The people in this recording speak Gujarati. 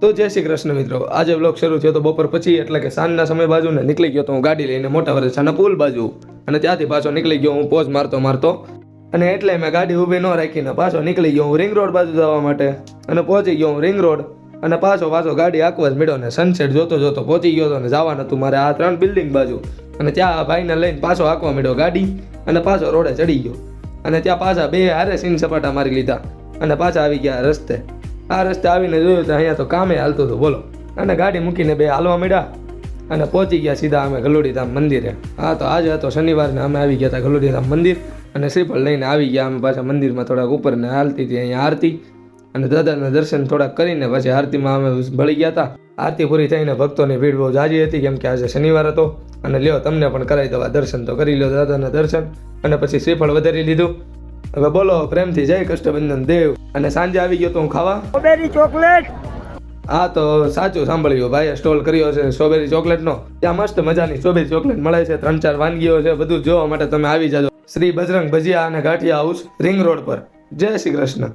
તો જય શ્રી કૃષ્ણ મિત્રો, આજે વ્લોગ શરૂ થયો તો બપોર પછી, એટલે કે સાંજના સમય બાજુ ને નીકળી ગયો તો હું ગાડી લઈને મોટા વરસાના પુલ બાજુ, અને ત્યાંથી પાછો નીકળી ગયો હું પોઝ મારતો અને એટલે મેં ગાડી ઊભી ન રાખીને પાછો નીકળી ગયો હું રિંગ રોડ બાજુ જવા માટે, અને પહોંચી ગયો હું રિંગ રોડ, અને પાછો ગાડી આંકવા જ મળ્યો ને સનસેટ જોતો પહોંચી ગયો હતો ને જવાનું હતું મારે આ 3 બિલ્ડિંગ બાજુ, અને ત્યાં ભાઈને લઈને પાછો આંકવા મળ્યો ગાડી, અને પાછો રોડે ચડી ગયો, અને ત્યાં પાછા બે હારે સીન સપાટા મારી લીધા, અને પાછા આવી ગયા રસ્તે. આ રસ્તે આવીને જોયું તો અહીંયા તો કામે હાલતું હતું બોલો, અને ગાડી મૂકીને બે હાલવા મળ્યા, અને પહોંચી ગયા સીધા અમે ગલુડીધામ મંદિરે. હા, તો આજે હતો શનિવારને અમે આવી ગયા હતા ગલુડીધામ મંદિર, અને શ્રીફળ લઈને આવી ગયા અમે પાછા મંદિરમાં. થોડાક ઉપર ને હાલતી હતી અહીંયા આરતી, અને દાદાના દર્શન થોડાક કરીને પછી આરતીમાં અમે ભળી ગયા હતા. આરતી પૂરી થઈને ભક્તોની ભીડ બહુ જાજી હતી, કેમ કે આજે શનિવાર હતો, અને લ્યો તમને પણ કરાવી દવા દર્શન તો કરી લ્યો દાદાના દર્શન, અને પછી શ્રીફળ વધારી લીધું. હવે બોલો પ્રેમથી જય કષ્ટબંધન દેવ. અને સાંજે આવી ગયો તો હું ખાવા સ્ટ્રોબેરી ચોકલેટ. હા, તો સાચું સાંભળ્યું, ભાઈએ સ્ટોલ કર્યો છે સ્ટ્રોબેરી ચોકલેટનો. ત્યાં મસ્ત મજાની સ્ટ્રોબેરી ચોકલેટ મળે છે, 3-4 વાનગીઓ છે, બધું જોવા માટે તમે આવી જાજો શ્રી બજરંગ ભજીયા અને ગાંઠિયા હાઉસ રિંગ રોડ પર. જય શ્રી કૃષ્ણ.